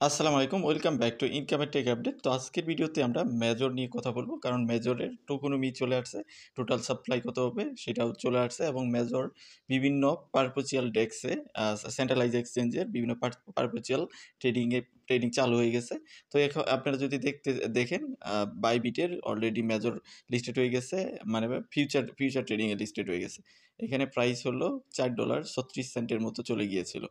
আসসালামু আলাইকুম, welcome back to ইনকামের টেক আপডেট। তো আজকের ভিডিওতে আমরা মেজর নিয়ে কথা বলবো, কারণ মেজরের টোকোনমি চলে আসছে। টোটাল সাপ্লাই কত হবে সেটাও চলে আসছে, এবং মেজর বিভিন্ন পারপোচিয়াল ডেক্সে সেন্ট্রালাইজ এক্সচেঞ্জের বিভিন্ন পারপোচিয়াল ট্রেডিং চালু হয়ে গেছে। তো এখন আপনারা যদি দেখেন, বাইবিটের অলরেডি মেজর লিস্টেড হয়ে গেছে, মানে ফিউচার ট্রেডিংয়ে লিস্টেড হয়ে গেছে। এখানে প্রাইস হলো $4.36 মতো চলে গিয়েছিল।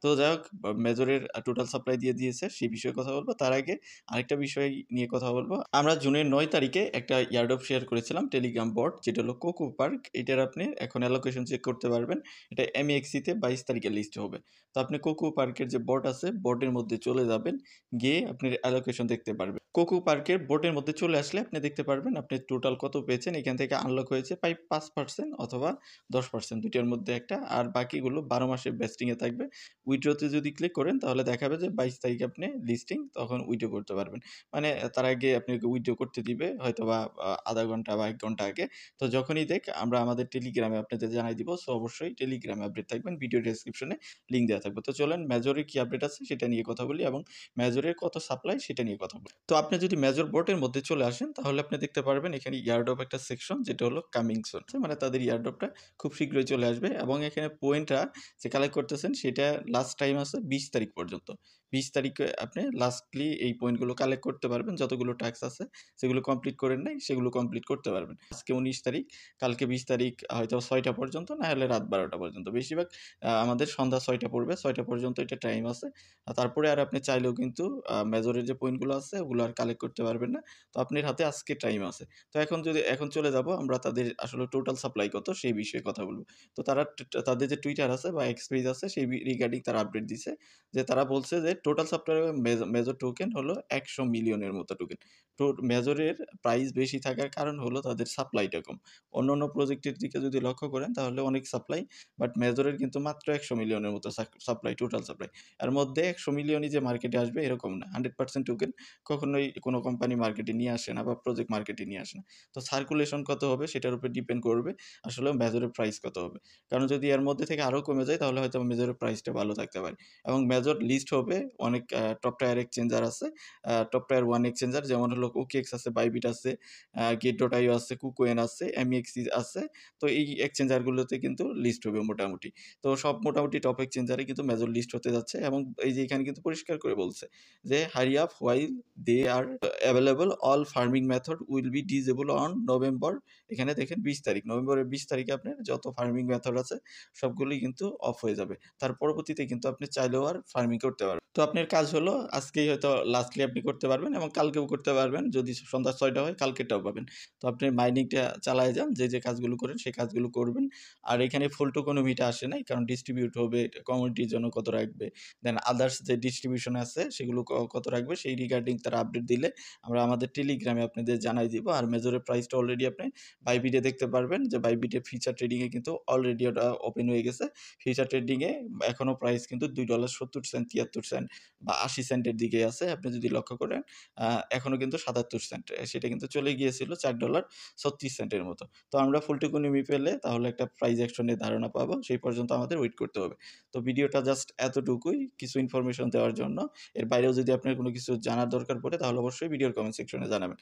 তো যাই হোক, মেজরের টোটাল সাপ্লাই দিয়ে দিয়েছে, সেই বিষয়ে কথা বলবো। তার আগে আরেকটা বিষয় নিয়ে কথা বলবো। আমরা জুনের 9 তারিখে একটা ইয়ারড্রপ শেয়ার করেছিলাম টেলিগ্রাম বট, যেটা হলো কোকো পার্ক। এটার আপনি এখন অ্যালোকেশন চেক করতে পারবেন। এটা এমএক্সিতে 22 তারিখে লিস্ট হবে। তো আপনি কোকো পার্কের যে বট আছে, বটের মধ্যে চলে যাবেন, গিয়ে আপনি অ্যালোকেশন দেখতে পারবেন। কোকো পার্কের বোটের মধ্যে চলে আসলে আপনি দেখতে পারবেন আপনি টোটাল কত পেয়েছেন। এখান থেকে আনলক হয়েছে প্রায় 5% অথবা 10%, দুইটার মধ্যে একটা। আর বাকিগুলো 12 মাসের বেস্টিংয়ে থাকবে। উইথড্রোতে যদি ক্লিক করেন তাহলে দেখাবে যে 22 তারিখে আপনি লিস্টিং, তখন উইথড্র করতে পারবেন। মানে তার আগে আপনাকে উইথড্র করতে দিবে হয়তোবা আধা ঘন্টা বা 1 ঘন্টা আগে। তো যখনই আমরা আমাদের টেলিগ্রামে আপনাদের জানাই দিব। সো অবশ্যই টেলিগ্রামে আপডেট থাকবেন, ভিডিও ডেসক্রিপশনে লিঙ্ক দেওয়া থাকবে। তো চলেন মেজরের কি আপডেট আছে সেটা নিয়ে কথা বলি, এবং মেজরের কত সাপ্লাই সেটা নিয়ে কথা বলি। তো আপনি যদি মেজর বোটের মধ্যে চলে আসেন তাহলে আপনি দেখতে পারবেন এখানে ইয়ারড্রপ একটা সেকশন, যেটা হলো কামিং সুন, মানে তাদের ইয়ারড্রপটা খুব শীঘ্রই চলে আসবে। এবং এখানে পয়েন্টটা যে কালেক্ট করতেছেন সেটা লাস্ট টাইম আছে 20 তারিখ পর্যন্ত। 20 তারিখে আপনি লাস্টলি এই পয়েন্টগুলো কালেক্ট করতে পারবেন। যতগুলো টাস্ক আছে সেগুলো কমপ্লিট করেন নাই, সেগুলো কমপ্লিট করতে পারবেন। আজকে 19 তারিখ, কালকে 20 তারিখ, হয়তো 6টা পর্যন্ত, না হলে রাত 12টা পর্যন্ত। বেশিরভাগ আমাদের সন্ধ্যা 6টা পড়বে, 6টা পর্যন্ত এটা টাইম আছে। তারপরে আর আপনি চাইলেও কিন্তু মেজরের যে পয়েন্টগুলো আছে ওগুলো আর কালেক্ট করতে পারবেন না। তো আপনার হাতে আজকে টাইম আছে। তো এখন চলে যাব আমরা তাদের আসলে টোটাল সাপ্লাই কত সেই বিষয়ে কথা বলব। তো তাদের যে টুইটার আছে বা এক্স পেজ আছে, সেই রিগার্ডিং তারা আপডেট দিছে, যে তারা বলছে যে টোটাল সাপ্লাই মেজর টোকেন হলো 100 মিলিয়নের মতো টোকেন। তো মেজরের প্রাইস বেশি থাকার কারণ হলো তাদের সাপ্লাইটা কম। অন্যান্য প্রজেক্টের দিকে যদি লক্ষ্য করেন তাহলে অনেক সাপ্লাই, বাট মেজরের কিন্তু মাত্র 100 মিলিয়নের মতো সাপ্লাই, টোটাল সাপ্লাই। এর মধ্যে 100 মিলিয়নই যে মার্কেটে আসবে এরকম না। 100% টোকেন কখনোই কোনো কোম্পানি মার্কেটে নিয়ে আসে না, বা প্রজেক্ট মার্কেটে নিয়ে আসে না। তো সার্কুলেশন কত হবে সেটার উপর ডিপেন্ড করবে আসলে মেজরের প্রাইস কত হবে। কারণ যদি এর মধ্যে থেকে আরও কমে যায় তাহলে হয়তো মেজরের প্রাইসটা ভালো থাকতে পারে। এবং মেজর লিস্ট হবে অনেক টপ টায়ার এক্সচেঞ্জার আছে, টপ টায়ার 1 এক্সচেঞ্জার, যেমন হলো ওকেএক্স আছে, বাইবিট আছে, গেট.io আছে, কুকোয়েন আছে, এমইএক্সি আছে। তো এই এক্সচেঞ্জারগুলোতে কিন্তু লিস্ট হবে মোটামুটি। তো সব মোটামুটি টপ এক্সচেঞ্জারে কিন্তু মেজর লিস্ট হতে যাচ্ছে। এবং এই যে এখানে কিন্তু পরিষ্কার করে বলছে যে hurry up while they are available, all farming method will be disable on November. এখানে দেখেন 20 তারিখ, নভেম্বরের 20 তারিখে আপনার যত ফার্মিং মেথড আছে সবগুলোই কিন্তু অফ হয়ে যাবে। তার পরবর্তীতে কিন্তু আপনি চাইলেও আর ফার্মিং করতে পারবেন। তো আপনার কাজ হলো আজকেই হয়তো লাস্টলি আপনি করতে পারবেন, এবং কালকেও করতে পারবেন। যদি সন্ধ্যা 6টা হয় কালকেরটাও পাবেন। তো আপনি মাইনিংটা চালায় যান, যে কাজগুলো করেন সেই কাজগুলো করবেন। আর এখানে ফুল টোকোনমিটা আসে নাই, কারণ ডিস্ট্রিবিউট হবে, কমিউনিটির জন্য কত রাখবে, দেন আদার্স যে ডিস্ট্রিবিউশন আছে সেগুলো কত রাখবে, সেই রিগার্ডিং তারা আপডেট দিলে আমরা আমাদের টেলিগ্রামে আপনাদের জানাই দিব। আর মেজরের প্রাইসটা অলরেডি আপনি বাইবিটে দেখতে পারবেন, যে বাইবিটে ফিচার ট্রেডিংয়ে কিন্তু অলরেডি ওটা ওপেন হয়ে গেছে। ফিচার ট্রেডিংয়ে এখনও প্রাইস কিন্তু $2.70, 73 সেন্ট বা 80 সেন্টের দিকে আছে। আপনি যদি লক্ষ্য করেন এখনও কিন্তু 77 সেন্ট, সেটা কিন্তু চলে গিয়েছিল $4.36 মতো। তো আমরা ফুল টোকোনমি পেলে তাহলে একটা প্রাইস অ্যাকশনের ধারণা পাবো, সেই পর্যন্ত আমাদের ওয়েট করতে হবে। তো ভিডিওটা জাস্ট এতটুকুই, কিছু ইনফরমেশন দেওয়ার জন্য। এর বাইরেও যদি আপনার কোনো কিছু জানার দরকার পড়ে তাহলে অবশ্যই ভিডিওর কমেন্ট সেকশনে জানাবেন।